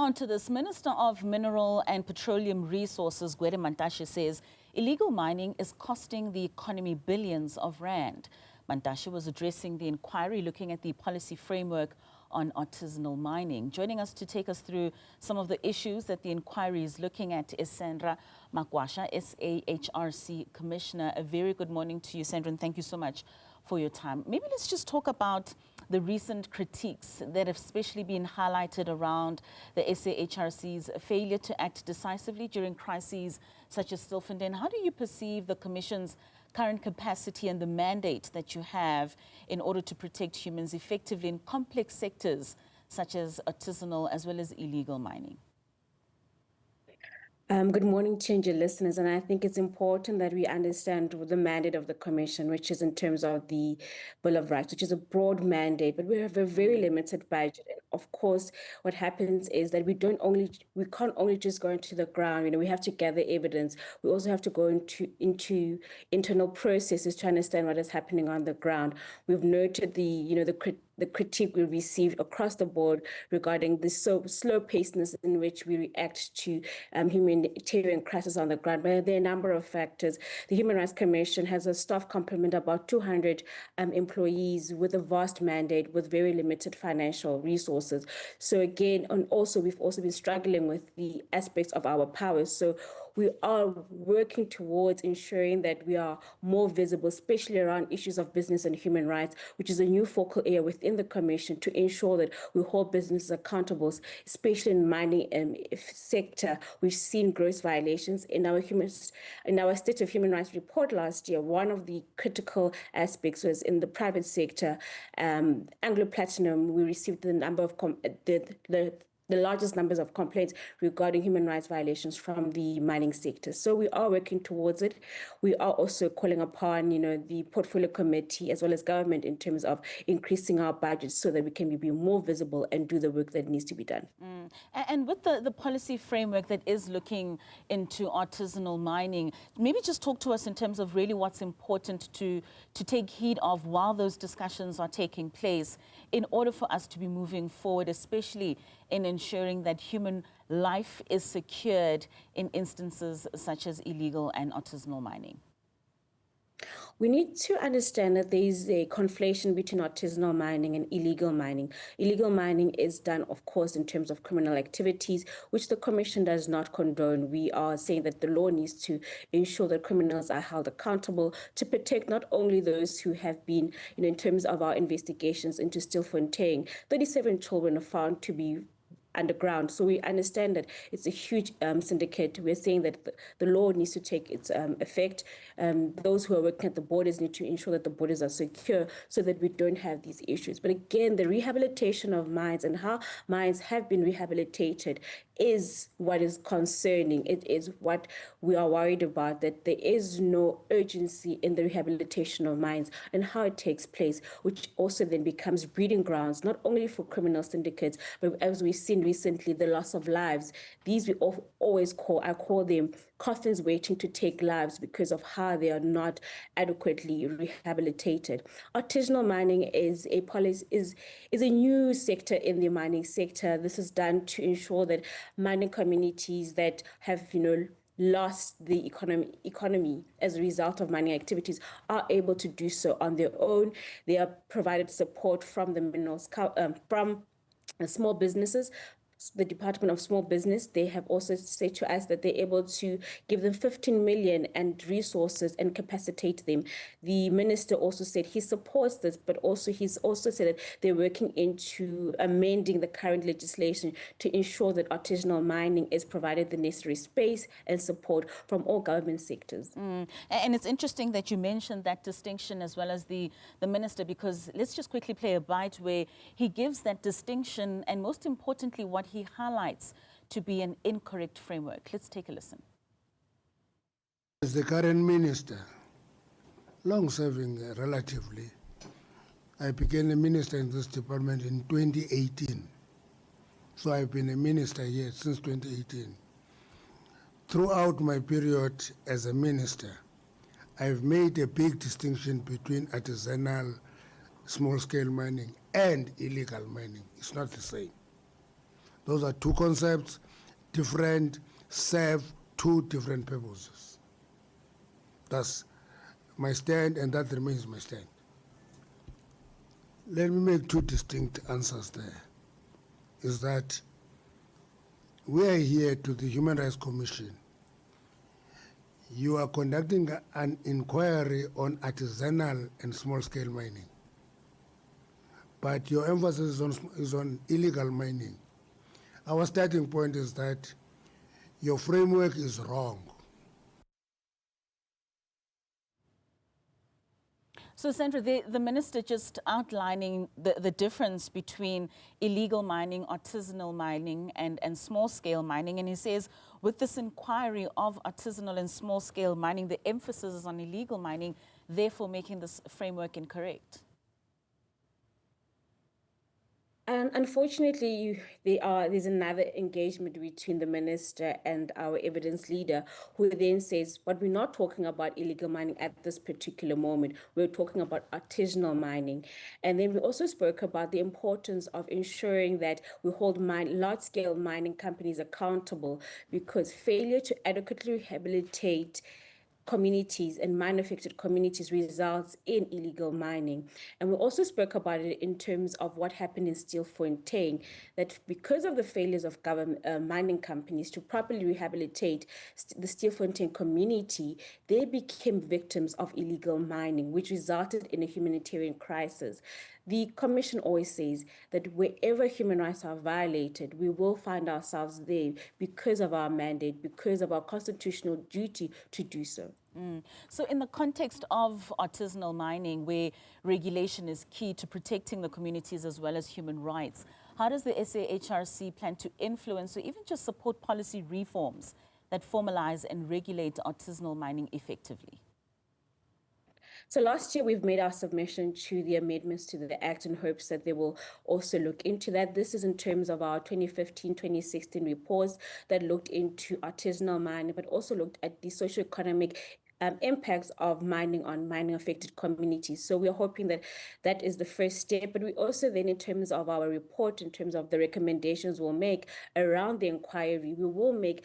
on to this. Minister of Mineral and Petroleum Resources, Gwede Mantashe, says illegal mining is costing the economy billions of rand. Mantashe was addressing the inquiry looking at the policy framework on artisanal mining. Joining us to take us through some of the issues that the inquiry is looking at is Sandra Makoasha, SAHRC Commissioner. A very good morning to you, Sandra, and thank you so much for your time. Maybe let's just talk about the recent critiques that have especially been highlighted around the SAHRC's failure to act decisively during crises such as Stilfontein. How do you perceive the Commission's current capacity and the mandate that you have in order to protect humans effectively in complex sectors such as artisanal as well as illegal mining? Good morning to your listeners, and I think it's important that we understand the mandate of the Commission, which is in terms of the Bill of Rights, which is a broad mandate, but we have a very limited budget. And of course, what happens is that we can't only just go into the ground. We have to gather evidence. We also have to go into internal processes to understand what is happening on the ground. We've noted the critique we received across the board regarding the slow pacedness in which we react to humanitarian crisis on the ground. But there are a number of factors. The Human Rights Commission has a staff complement of about 200 employees with a vast mandate with very limited financial resources. So again, and also we've also been struggling with the aspects of our powers. So we are working towards ensuring that we are more visible, especially around issues of business and human rights, which is a new focal area within the Commission to ensure that we hold businesses accountable, especially in the mining sector. We've seen gross violations in our State of Human Rights report last year. One of the critical aspects was in the private sector. Anglo Platinum, we received the number of the largest numbers of complaints regarding human rights violations from the mining sector. So we are working towards it. We are also calling upon, the portfolio committee as well as government in terms of increasing our budgets so that we can be more visible and do the work that needs to be done. And with the policy framework that is looking into artisanal mining, maybe just talk to us in terms of really what's important to take heed of while those discussions are taking place in order for us to be moving forward, especially in ensuring that human life is secured in instances such as illegal and artisanal mining? We need to understand that there is a conflation between artisanal mining and illegal mining. Illegal mining is done, of course, in terms of criminal activities, which the Commission does not condone. We are saying that the law needs to ensure that criminals are held accountable to protect not only those who have been, in terms of our investigations into Stilfontein, 37 children are found to be underground. So we understand that it's a huge syndicate. We're saying that the law needs to take its effect. Those who are working at the borders need to ensure that the borders are secure so that we don't have these issues. But again, the rehabilitation of mines and how mines have been rehabilitated is what is concerning. It is what we are worried about, that there is no urgency in the rehabilitation of mines and how it takes place, which also then becomes breeding grounds, not only for criminal syndicates, but as we've seen recently, the loss of lives. These we I call them coffins waiting to take lives because of how they are not adequately rehabilitated. Artisanal mining is a new sector in the mining sector. This is done to ensure that mining communities that have, lost the economy as a result of mining activities are able to do so on their own. They are provided support from the minerals, from small businesses. The Department of Small Business, they have also said to us that they're able to give them 15 million and resources and capacitate them. The minister also said he supports this, but also he's also said that they're working into amending the current legislation to ensure that artisanal mining is provided the necessary space and support from all government sectors. And it's interesting that you mentioned that distinction as well as the minister, because let's just quickly play a bite where he gives that distinction and most importantly what he highlights to be an incorrect framework. Let's take a listen. As the current minister, long-serving relatively, I became a minister in this department in 2018. So I've been a minister here since 2018. Throughout my period as a minister, I've made a big distinction between artisanal small-scale mining and illegal mining. It's not the same. Those are two concepts, different, serve two different purposes. That's my stand, and that remains my stand. Let me make two distinct answers there. Is that we are here to the Human Rights Commission. You are conducting an inquiry on artisanal and small-scale mining, but your emphasis is on illegal mining. Our starting point is that your framework is wrong. So, Sandra, the minister just outlining the difference between illegal mining, artisanal mining, and small-scale mining. And he says, with this inquiry of artisanal and small-scale mining, the emphasis is on illegal mining, therefore making this framework incorrect. And unfortunately, there's another engagement between the minister and our evidence leader, who then says, but we're not talking about illegal mining at this particular moment. We're talking about artisanal mining. And then we also spoke about the importance of ensuring that we hold large-scale mining companies accountable, because failure to adequately rehabilitate communities and mine-affected communities results in illegal mining. And we also spoke about it in terms of what happened in Stilfontein, that because of the failures of government mining companies to properly rehabilitate the Stilfontein community, they became victims of illegal mining, which resulted in a humanitarian crisis. The Commission always says that wherever human rights are violated, we will find ourselves there because of our mandate, because of our constitutional duty to do so. So in the context of artisanal mining, where regulation is key to protecting the communities as well as human rights, how does the SAHRC plan to influence or even just support policy reforms that formalize and regulate artisanal mining effectively? So last year, we've made our submission to the amendments to the Act in hopes that they will also look into that. This is in terms of our 2015-2016 reports that looked into artisanal mining, but also looked at the socioeconomic impacts of mining on mining-affected communities. So we're hoping that that is the first step. But we also then, in terms of our report, in terms of the recommendations we'll make around the inquiry, we will make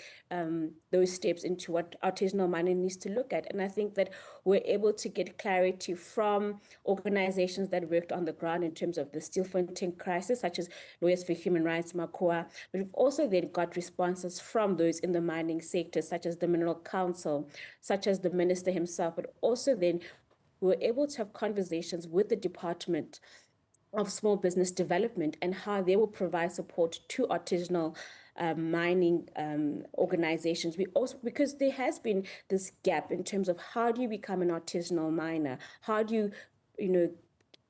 those steps into what artisanal mining needs to look at. And I think that we're able to get clarity from organizations that worked on the ground in terms of the Stilfontein crisis, such as Lawyers for Human Rights, Makoa. But we've also then got responses from those in the mining sector, such as the Mineral Council, such as the minister himself, but also then we were able to have conversations with the Department of Small Business Development and how they will provide support to artisanal mining organizations. We also, because there has been this gap in terms of how do you become an artisanal miner? How do you,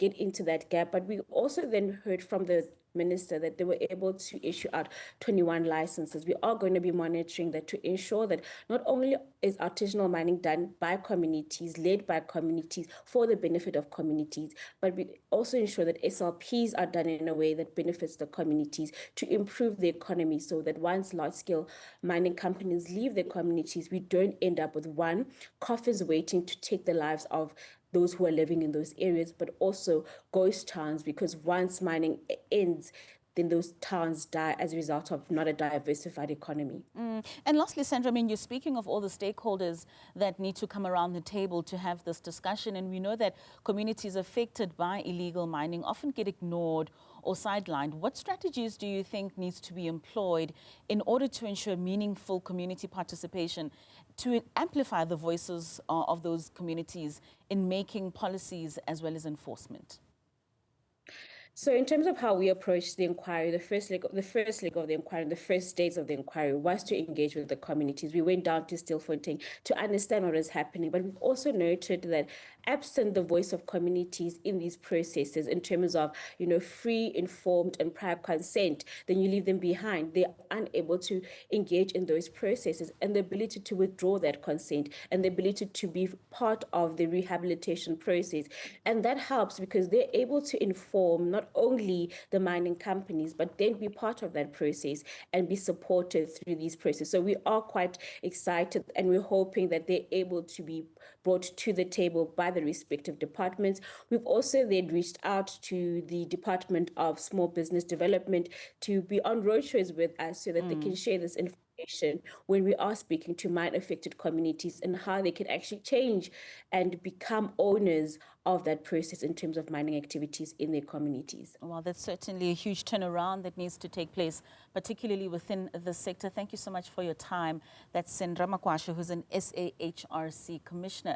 get into that gap? But we also then heard from the minister that they were able to issue out 21 licenses. We are going to be monitoring that to ensure that not only is artisanal mining done by communities, led by communities, for the benefit of communities, but we also ensure that SLPs are done in a way that benefits the communities to improve the economy, so that once large-scale mining companies leave their communities, we don't end up with one, coffins waiting to take the lives of those who are living in those areas, but also ghost towns, because once mining ends, then those towns die as a result of not a diversified economy. And lastly, Sandra, I mean, you're speaking of all the stakeholders that need to come around the table to have this discussion, and we know that communities affected by illegal mining often get ignored or sidelined. What strategies do you think needs to be employed in order to ensure meaningful community participation, to amplify the voices of those communities in making policies as well as enforcement? So in terms of how we approached the inquiry, the first leg of the inquiry, the first stage of the inquiry was to engage with the communities. We went down to Stilfontein to understand what is happening, but we've also noted that absent the voice of communities in these processes, in terms of, free, informed and prior consent, then you leave them behind. They're unable to engage in those processes, and the ability to withdraw that consent and the ability to be part of the rehabilitation process. And that helps because they're able to inform not only the mining companies, but then be part of that process and be supported through these processes. So we are quite excited, and we're hoping that they're able to be brought to the table by the respective departments. We've also then reached out to the Department of Small Business Development to be on roadshows with us so that they can share this information when we are speaking to mine-affected communities and how they can actually change and become owners of that process in terms of mining activities in their communities. Well, that's certainly a huge turnaround that needs to take place, particularly within the sector. Thank you so much for your time. That's Sandra Makoasha, who's an SAHRC Commissioner.